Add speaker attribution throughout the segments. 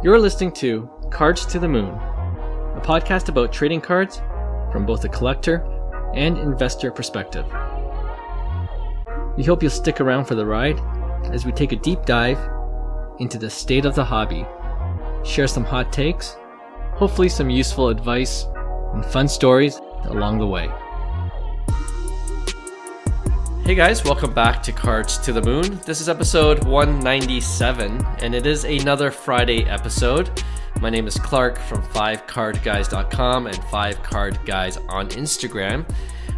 Speaker 1: You're listening to Cards to the Moon, a podcast about trading cards from both a collector and investor perspective. We hope you'll stick around for the ride as we take a deep dive into the state of the hobby, share some hot takes, hopefully some useful advice, and fun stories along the way. Hey guys, welcome back to Cards to the Moon. This is episode 197, and it is another Friday episode. My name is Clark from 5cardguys.com and 5cardguys on Instagram.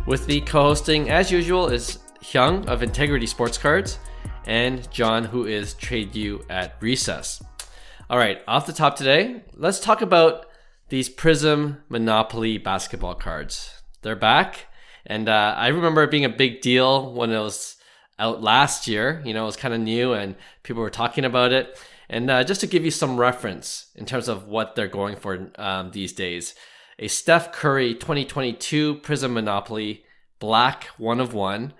Speaker 1: With the co-hosting, as usual, is Hyung of Integrity Sports Cards and John, who is Trade You at Recess. All right, off the top today, let's talk about these Prizm Monopoly basketball cards. They're back. And I remember it being a big deal when it was out last year. You know, it was kind of new and people were talking about it. And just to give you some reference in terms of what they're going for these days, a Steph Curry 2022 Prizm Monopoly Black 1 of 1,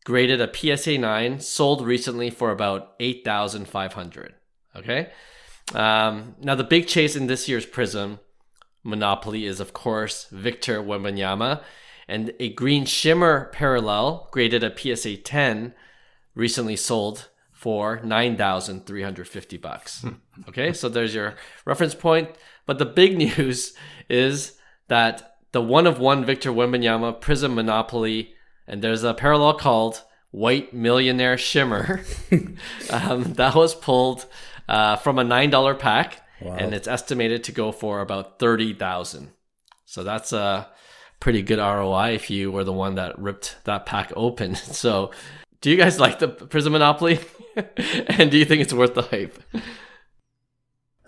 Speaker 1: graded a PSA 9, sold recently for about $8,500. Okay? Now, the big chase in this year's Prizm Monopoly is, of course, Victor Wembanyama. And a green shimmer parallel graded a PSA 10 recently sold for $9,350. Okay, so there's your reference point. But the big news is that the 1 of 1 Victor Wembanyama Prizm Monopoly, and there's a parallel called White Millionaire Shimmer, that was pulled from a $9 pack. Wow. And it's estimated to go for about $30,000. So that's a pretty good ROI if you were the one that ripped that pack open. So do you guys like the Prizm Monopoly? And do you think it's worth the hype?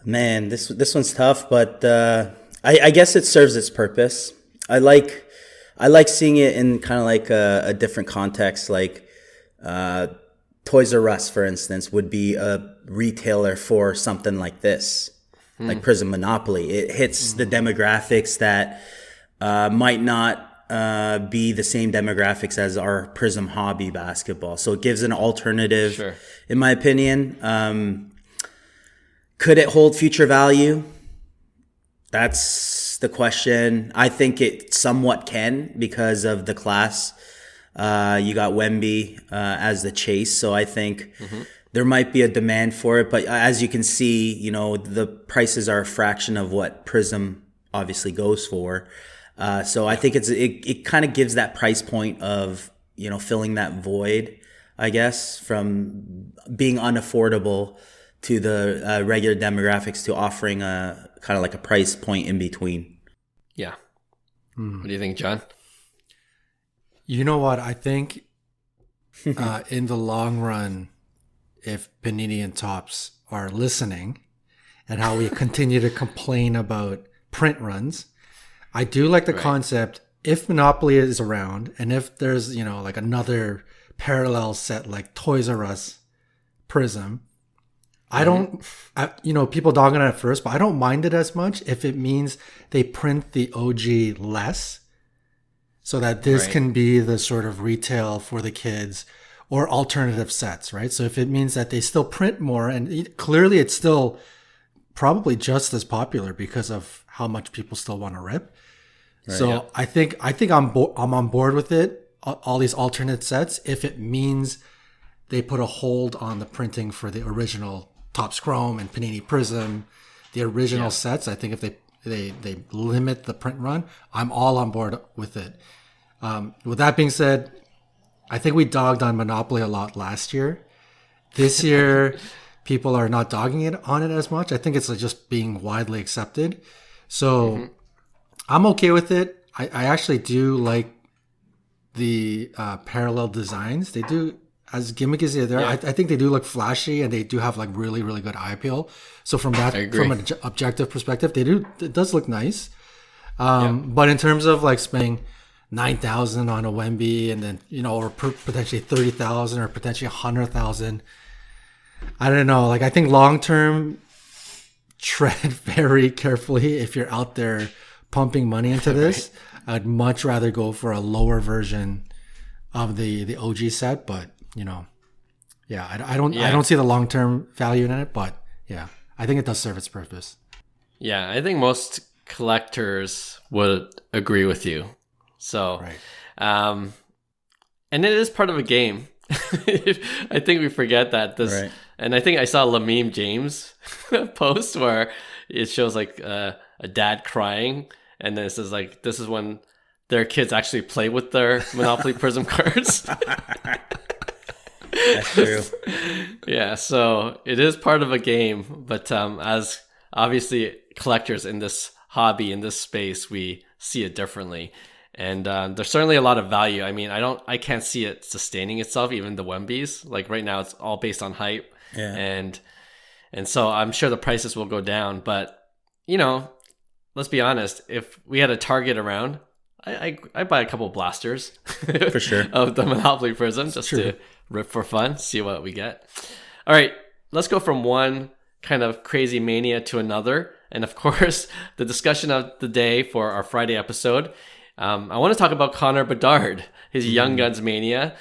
Speaker 2: Man, this one's tough, but I guess it serves its purpose. I like seeing it in kind of like a different context, like Toys R Us, for instance, would be a retailer for something like this, like Prizm Monopoly. It hits the demographics that might not be the same demographics as our Prizm hobby basketball. So it gives an alternative, sure, in my opinion. Could it hold future value? That's the question. I think it somewhat can because of the class. You got Wemby as the chase. So I think there might be a demand for it. But as you can see, you know, the prices are a fraction of what Prizm obviously goes for. So I think it kind of gives that price point of, you know, filling that void, I guess, from being unaffordable to the regular demographics to offering a kind of like a price point in between.
Speaker 1: Yeah. What do you think, John?
Speaker 3: You know what? I think in the long run, if Panini and Topps are listening and how we continue to complain about print runs, I do like the concept. If Monopoly is around and if there's, you know, like another parallel set like Toys R Us Prizm, I don't, you know, people dogging it at first, but I don't mind it as much if it means they print the OG less so that this can be the sort of retail for the kids or alternative sets, right? So if it means that they still print more and clearly it's still probably just as popular because of how much people still want to rip. Right, so yeah. I think I'm on board with it. All these alternate sets, if it means they put a hold on the printing for the original Topps Chrome and Panini Prizm, the original sets. I think if they limit the print run, I'm all on board with it. With that being said, I think we dogged on Monopoly a lot last year. This year, people are not dogging it on it as much. I think it's just being widely accepted. So I'm okay with it. I actually do like the parallel designs. They do, as gimmick as they're, I think they do look flashy and they do have like really, really good eye appeal. So from an objective perspective, it does look nice. But in terms of like spending $9,000 on a Wemby and then, you know, or potentially $30,000 or potentially $100,000, I don't know. Like I think long term, tread very carefully if you're out there pumping money into this. I'd much rather go for a lower version of the OG set, but you know, I don't see the long term value in it, but yeah, I think it does serve its purpose.
Speaker 1: Yeah, I think most collectors would agree with you. So,
Speaker 3: Right.
Speaker 1: And it is part of a game. I think we forget that
Speaker 2: Right.
Speaker 1: and I think I saw Lameme James post where it shows like a dad crying, and then it says like, this is when their kids actually play with their Monopoly Prizm cards.
Speaker 2: That's true.
Speaker 1: Yeah, so it is part of a game, but as obviously collectors in this hobby, in this space, we see it differently. And there's certainly a lot of value. I mean, I can't see it sustaining itself, even the Wembies. Like right now, it's all based on hype.
Speaker 2: Yeah.
Speaker 1: And so I'm sure the prices will go down. But, you know, let's be honest. If we had a Target around, I buy a couple blasters.
Speaker 2: For sure.
Speaker 1: Of the Monopoly Prizm just to rip for fun, see what we get. All right, let's go from one kind of crazy mania to another. And of course, the discussion of the day for our Friday episode, I want to talk about Connor Bedard, his Young Guns mania.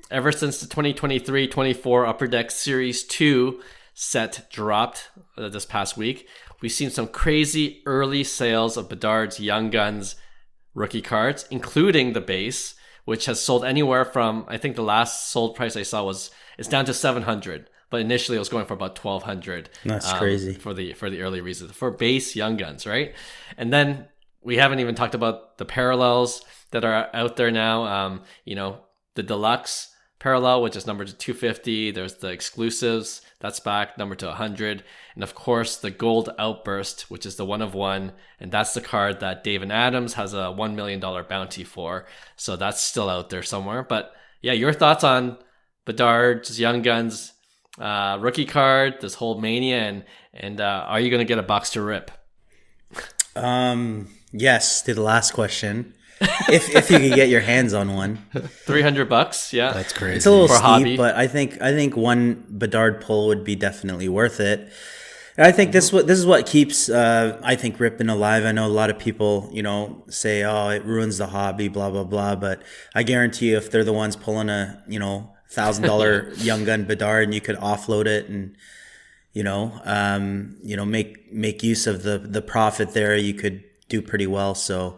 Speaker 1: Ever since the 2023-24 Upper Deck Series 2 set dropped this past week, we've seen some crazy early sales of Bedard's Young Guns rookie cards, including the base, which has sold anywhere from, I think the last sold price I saw it's down to 700, but initially it was going for about 1,200.
Speaker 2: That's crazy
Speaker 1: for the early reasons for base Young Guns, right? And then we haven't even talked about the parallels that are out there now. The deluxe parallel, which is numbered to 250. There's the exclusives, that's back, numbered to 100. And of course, the gold outburst, which is the 1 of 1. And that's the card that Dave and Adams has a $1 million bounty for. So that's still out there somewhere. But yeah, your thoughts on Bedard's Young Guns rookie card, this whole mania, and are you going to get a box to rip?
Speaker 2: Yes, to the last question. if you could get your hands on one,
Speaker 1: $300, yeah,
Speaker 3: That's crazy.
Speaker 2: it's a little
Speaker 1: For
Speaker 2: steep,
Speaker 1: hobby.
Speaker 2: but I think one Bedard pull would be definitely worth it. And I think this is what keeps I think ripping alive. I know a lot of people say, oh, it ruins the hobby, blah blah blah, but I guarantee you, if they're the ones pulling a $1,000 Young Gun Bedard, and you could offload it and make use of the profit there, you could do pretty well. So.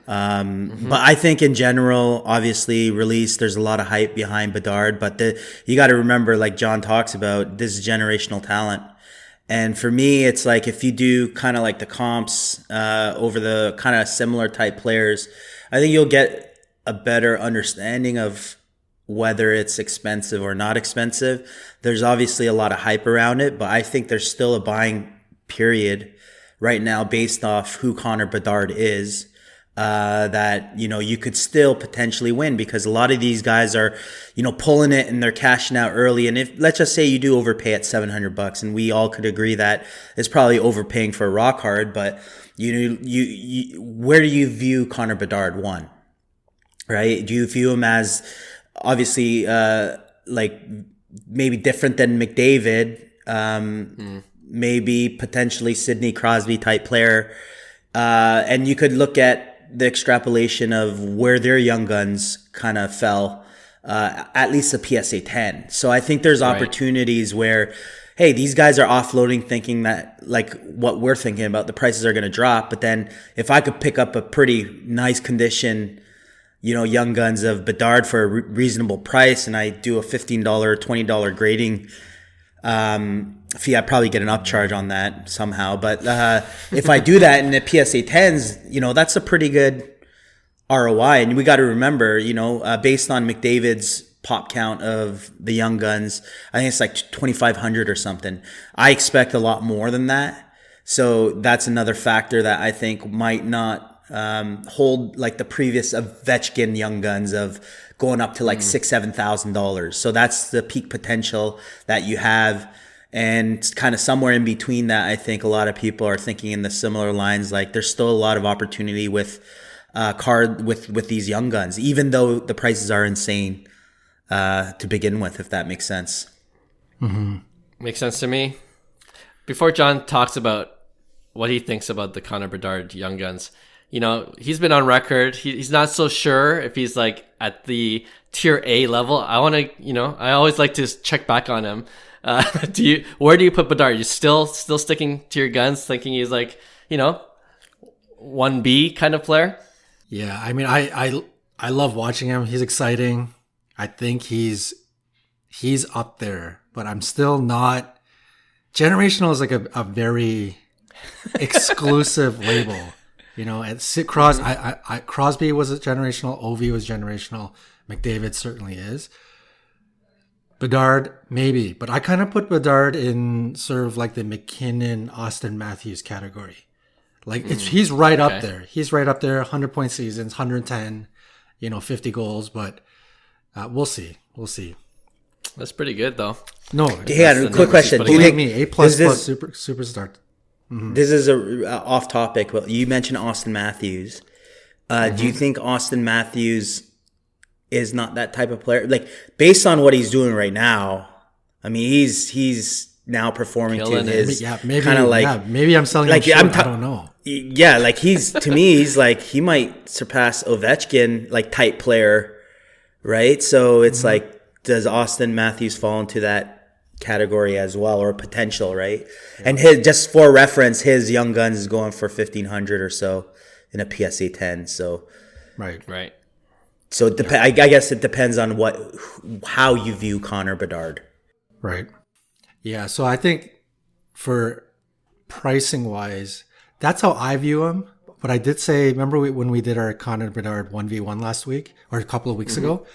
Speaker 2: But I think in general, obviously release, there's a lot of hype behind Bedard, but you got to remember, like John talks about, this is generational talent. And for me, it's like, if you do kind of like the comps, over the kind of similar type players, I think you'll get a better understanding of whether it's expensive or not expensive. There's obviously a lot of hype around it, but I think there's still a buying period right now based off who Connor Bedard is. That you could still potentially win, because a lot of these guys are pulling it and they're cashing out early. And if, let's just say, you do overpay at $700, and we all could agree that it's probably overpaying for a raw card, but you where do you view Connor Bedard? One, right? Do you view him as obviously like maybe different than McDavid, maybe potentially Sidney Crosby type player, and you could look at the extrapolation of where their Young Guns kind of fell, at least a PSA 10. So I think there's opportunities where, hey, these guys are offloading thinking that, like what we're thinking about, the prices are going to drop. But then if I could pick up a pretty nice condition, Young Guns of Bedard for a reasonable price, and I do a $15 or $20 grading fee, I'd probably get an upcharge on that somehow. But if I do that in the PSA 10s, that's a pretty good ROI. And we got to remember, based on McDavid's pop count of the Young Guns, I think it's like 2,500 or something. I expect a lot more than that. So that's another factor that I think might not hold like the previous Ovechkin Young Guns of going up to like $6,000-$7,000. So that's the peak potential that you have. And kind of somewhere in between that, I think a lot of people are thinking in the similar lines. Like, there's still a lot of opportunity with with these Young Guns, even though the prices are insane to begin with, if that makes sense.
Speaker 3: Mm-hmm.
Speaker 1: Makes sense to me. Before John talks about what he thinks about the Connor Bedard Young Guns, he's been on record. He's not so sure if he's like at the tier A level. I want to, I always like to check back on him. Where do you put Bedard? You still sticking to your guns, thinking he's like, 1B kind of player?
Speaker 3: Yeah, I mean, I love watching him. He's exciting. I think he's up there, but I'm still not. Generational is like a very exclusive label, And Crosby was a generational. Ovi was generational. McDavid certainly is. Bedard, maybe, but I kind of put Bedard in sort of like the McKinnon, Austin Matthews category. Like he's right up there. He's right up there. 100-point seasons, 110, 50 goals, but we'll see. We'll see.
Speaker 1: That's pretty good though.
Speaker 3: No,
Speaker 2: yeah. Quick question: do you think
Speaker 3: A plus superstar?
Speaker 2: Mm-hmm. This is a off topic, but you mentioned Austin Matthews. Do you think Austin Matthews is not that type of player? Like based on what he's doing right now, I mean, he's now performing
Speaker 1: killing
Speaker 2: to his
Speaker 3: kind of like maybe I'm selling like him short, I don't know.
Speaker 2: Yeah, like to me, he's like he might surpass Ovechkin like type player, right? So it's like. Does Austin Matthews fall into that category as well, or potential, right? Yeah. And just for reference, his Young Guns is going for 1,500 or so in a PSA 10. So,
Speaker 1: right.
Speaker 2: So I guess it depends on how you view Connor Bedard.
Speaker 3: Right. Yeah. So I think for pricing wise, that's how I view him. But I did say, remember when we did our Connor Bedard 1v1 last week or a couple of weeks ago?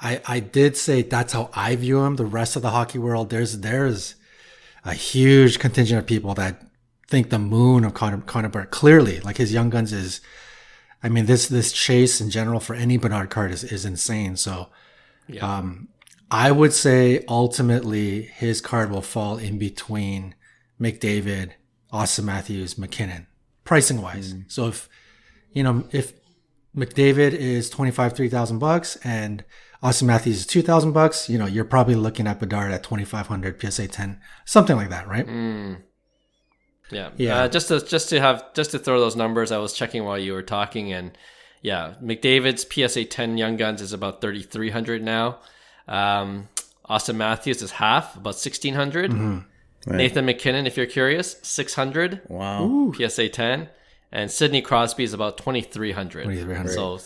Speaker 3: I did say that's how I view him. The rest of the hockey world, there's a huge contingent of people that think the moon of Connor Bedard. Clearly, like his Young Guns is, I mean, this chase in general for any Bedard card is insane. So, I would say ultimately his card will fall in between McDavid, Austin Matthews, McKinnon, pricing wise. So if McDavid is $3,000 and Austin Matthews is $2,000, you're probably looking at Bedard at 2,500 PSA 10, something like that, right?
Speaker 1: Yeah. Just to throw those numbers, I was checking while you were talking, and McDavid's PSA 10 Young Guns is about 3,300 now. Austin Matthews is half, about 1,600. Right. Nathan McKinnon, if you're curious, 600.
Speaker 2: Wow.
Speaker 1: PSA 10. And Sidney Crosby is about 2,300.
Speaker 3: 2,300.
Speaker 1: So,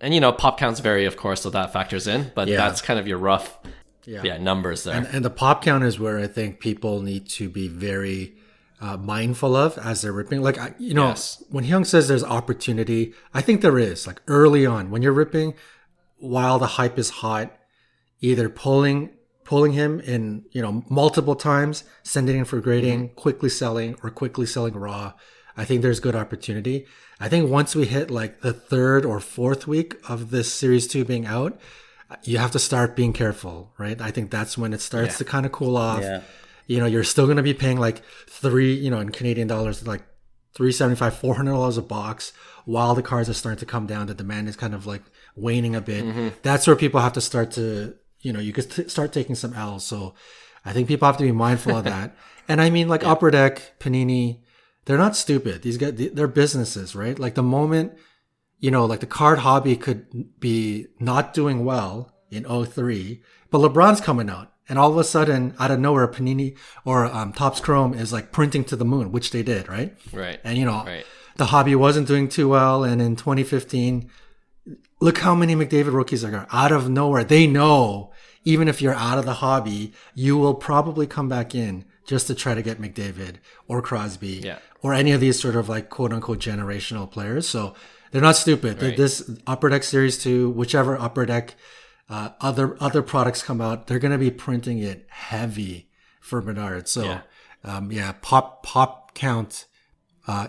Speaker 1: and pop counts vary, of course, so that factors in. But that's kind of your rough, numbers there.
Speaker 3: And the pop count is where I think people need to be very mindful of as they're ripping. Like when Hyung says there's opportunity, I think there is. Like early on, when you're ripping, while the hype is hot, either pulling him in, multiple times, sending in for grading, quickly selling raw. I think there's good opportunity. I think once we hit like the third or fourth week of this series 2 being out, you have to start being careful, right? I think that's when it starts to kind of cool off. Yeah. You're still going to be paying like in Canadian dollars, like $375, $400 a box, while the cards are starting to come down. The demand is kind of like waning a bit. That's where people have to start to, you could start taking some L's. So I think people have to be mindful of that. And I mean, like Upper Deck, Panini, they're not stupid. These guys, they're businesses, right? Like the moment, like the card hobby could be not doing well in 03, but LeBron's coming out. And all of a sudden, out of nowhere, Panini or Topps Chrome is like printing to the moon, which they did, right?
Speaker 1: Right.
Speaker 3: And, the hobby wasn't doing too well. And in 2015, look how many McDavid rookies are out of nowhere. They know, even if you're out of the hobby, you will probably come back in just to try to get McDavid or Crosby or any of these sort of like quote unquote generational players. So they're not stupid. Right. This Upper Deck Series 2, whichever Upper Deck other products come out, they're going to be printing it heavy for Bedard. So pop count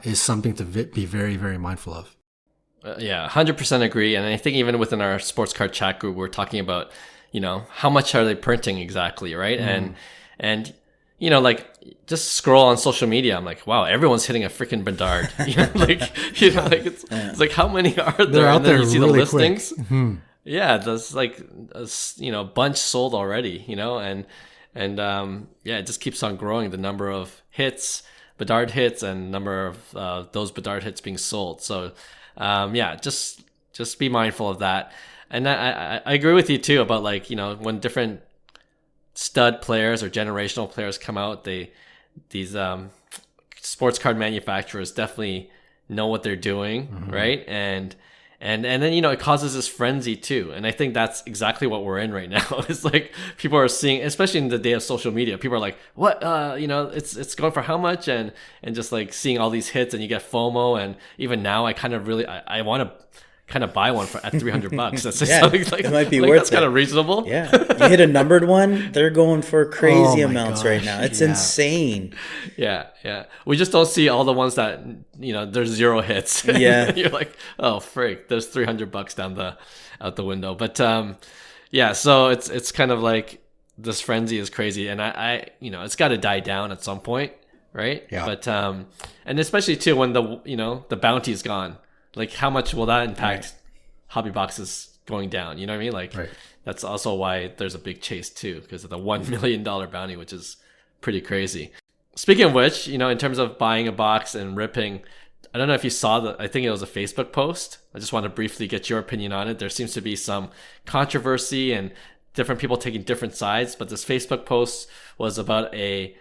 Speaker 3: is something to be very, very mindful of.
Speaker 1: 100% agree. And I think even within our sports card chat group, we're talking about, how much are they printing exactly, right? And like just scroll on social media. I'm like, wow, everyone's hitting a freaking Bedard. It's like how many are there?
Speaker 3: They're out there. You see really the listings.
Speaker 1: Yeah, there's like a bunch sold already. And it just keeps on growing. The number of hits, Bedard hits and number of those Bedard hits being sold. So just be mindful of that. And I agree with you too about like, when different stud players or generational players come out, these sports card manufacturers definitely know what they're doing, right? And then it causes this frenzy too, and I think that's exactly what we're in right now. It's like people are seeing, especially in the day of social media, people are like, what it's going for how much, and just like seeing all these hits, and you get FOMO. And even now I kind of really I want to kind of buy one at $300. That's something like,
Speaker 2: it might be worth
Speaker 1: that's kind of reasonable.
Speaker 2: Yeah, you hit a numbered one, they're going for crazy amounts right now. It's insane.
Speaker 1: Yeah. We just don't see all the ones that there's 0 hits.
Speaker 2: Yeah,
Speaker 1: you're like, oh frick, there's $300 out the window. But so it's kind of like this frenzy is crazy, and I it's got to die down at some point, right?
Speaker 3: Yeah.
Speaker 1: But and especially too when the bounty is gone. Like, how much will that impact hobby boxes going down? You know what I mean? Like, that's also why there's a big chase too, because of the $1 million bounty, which is pretty crazy. Speaking of which, in terms of buying a box and ripping, I don't know if you saw I think it was a Facebook post. I just want to briefly get your opinion on it. There seems to be some controversy and different people taking different sides, but this Facebook post was about a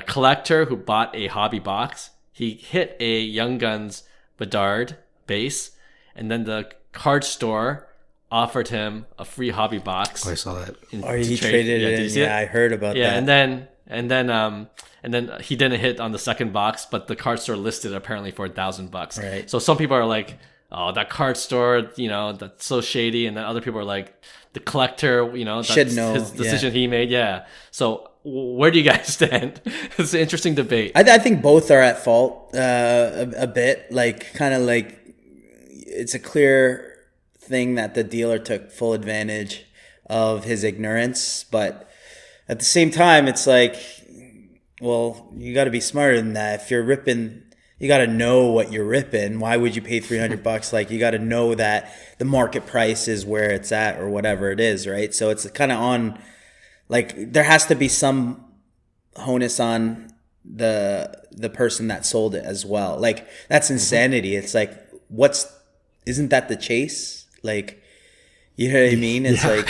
Speaker 1: collector who bought a hobby box. He hit a Young Guns Bedard base, and then the card store offered him a free hobby box.
Speaker 3: I saw that.
Speaker 2: He traded it in. Yeah, I heard about that.
Speaker 1: Yeah, and then he didn't hit on the second box, but the card store listed apparently for $1,000.
Speaker 2: Right.
Speaker 1: So some people are like, oh, that card store, that's so shady, and then other people are like, the collector, that's
Speaker 2: should know
Speaker 1: his decision he made. Yeah. So where do you guys stand? It's an interesting debate.
Speaker 2: I think both are at fault a bit. Like, kind of like, it's a clear thing that the dealer took full advantage of his ignorance, but at the same time, it's like, well, you got to be smarter than that. If you're ripping, you got to know what you're ripping. Why would you pay $300? Like, you got to know that the market price is where it's at or whatever it is, right? So it's kind of on, like, there has to be some onus on the person that sold it as well. Like, that's insanity. It's like, isn't that the chase? Like, you know what I mean? It's like,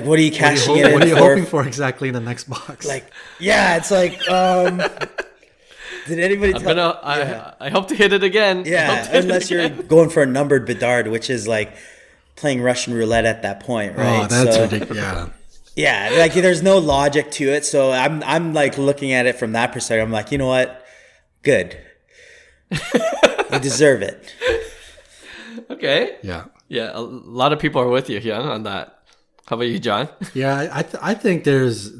Speaker 2: what are you cashing it in for?
Speaker 3: What are you hoping for exactly in the next box?
Speaker 2: Like, it's like, did anybody tell?
Speaker 1: I hope to hit it again.
Speaker 2: Yeah, unless you're going for a numbered Bedard, which is like playing Russian roulette at that point, right?
Speaker 3: Oh, that's ridiculous. Yeah.
Speaker 2: Yeah, like there's no logic to it. So I'm like looking at it from that perspective. I'm like, you know what? Good. You deserve it.
Speaker 1: Okay.
Speaker 3: Yeah.
Speaker 1: Yeah, a lot of people are with you, Hyung, on that. How about you, John?
Speaker 3: Yeah, I think there's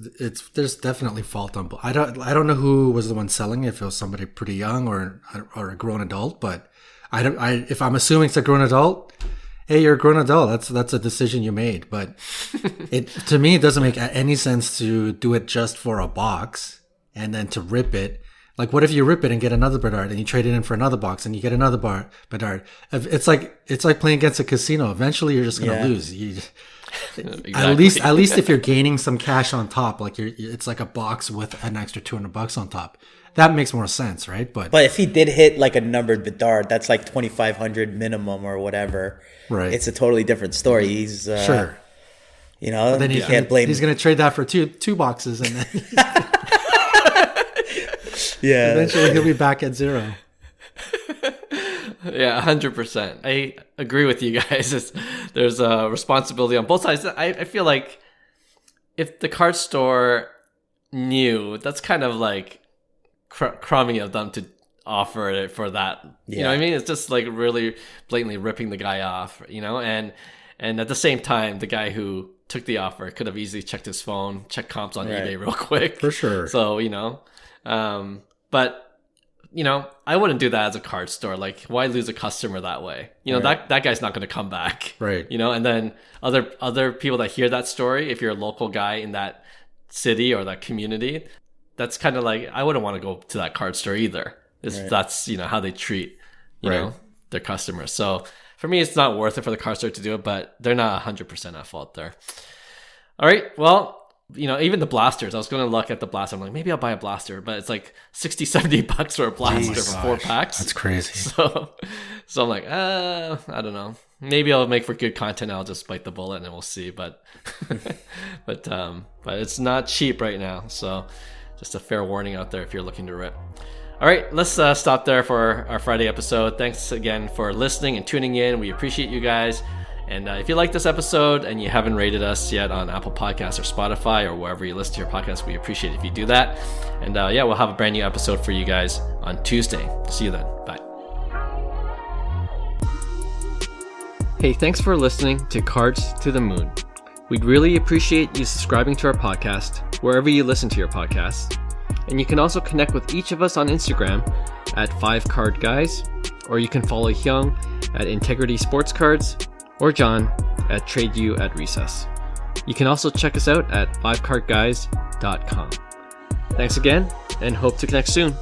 Speaker 3: definitely fault on both. I don't know who was the one selling, if it was somebody pretty young or a grown adult, but if I'm assuming it's a grown adult, hey, you're a grown adult. That's a decision you made. But to me, it doesn't make any sense to do it just for a box and then to rip it. Like, what if you rip it and get another Bedard and you trade it in for another box and you get another Bedard? It's like playing against a casino. Eventually, you're just going to lose. Exactly. At least if you're gaining some cash on top, like it's like a box with an extra $200 on top. That makes more sense, right? But
Speaker 2: if he did hit like a numbered Bedard, that's like 2,500 minimum or whatever. Right. It's a totally different story. He's
Speaker 3: sure.
Speaker 2: Then you can't blame.
Speaker 3: He's going to trade that for two boxes, and then eventually he'll be back at zero.
Speaker 1: Yeah, 100%. I agree with you guys. There's a responsibility on both sides. I feel like if the card store knew, that's kind of like crummy of them to offer it for that. You know what I mean? It's just like really blatantly ripping the guy off, and at the same time, the guy who took the offer could have easily checked his phone, checked comps on eBay real quick.
Speaker 3: For sure.
Speaker 1: So, but I wouldn't do that as a card store. Like, why lose a customer that way? That guy's not going to come back.
Speaker 3: Right.
Speaker 1: And then other people that hear that story, if you're a local guy in that city or that community, that's kind of like, I wouldn't want to go to that card store either. That's, how they treat, their customers. So for me, it's not worth it for the card store to do it, but they're not 100% at fault there. All right. Well, even the blasters. I was going to look at the blaster. I'm like, maybe I'll buy a blaster, but it's like $60-$70 for a blaster for 4 packs.
Speaker 3: That's crazy.
Speaker 1: So I'm like, I don't know. Maybe I'll make for good content. I'll just bite the bullet and then we'll see. But but it's not cheap right now. So just a fair warning out there if you're looking to rip. All right, let's stop there for our Friday episode. Thanks again for listening and tuning in. We appreciate you guys. And if you like this episode and you haven't rated us yet on Apple Podcasts or Spotify or wherever you listen to your podcast, we appreciate it if you do that. And we'll have a brand new episode for you guys on Tuesday. See you then. Bye. Hey, thanks for listening to Cards to the Moon. We'd really appreciate you subscribing to our podcast wherever you listen to your podcasts. And you can also connect with each of us on Instagram at 5cardguys, or you can follow Hyung at Integrity Sports Cards, or John at TradeU at Recess. You can also check us out at 5cardguys.com. Thanks again, and hope to connect soon.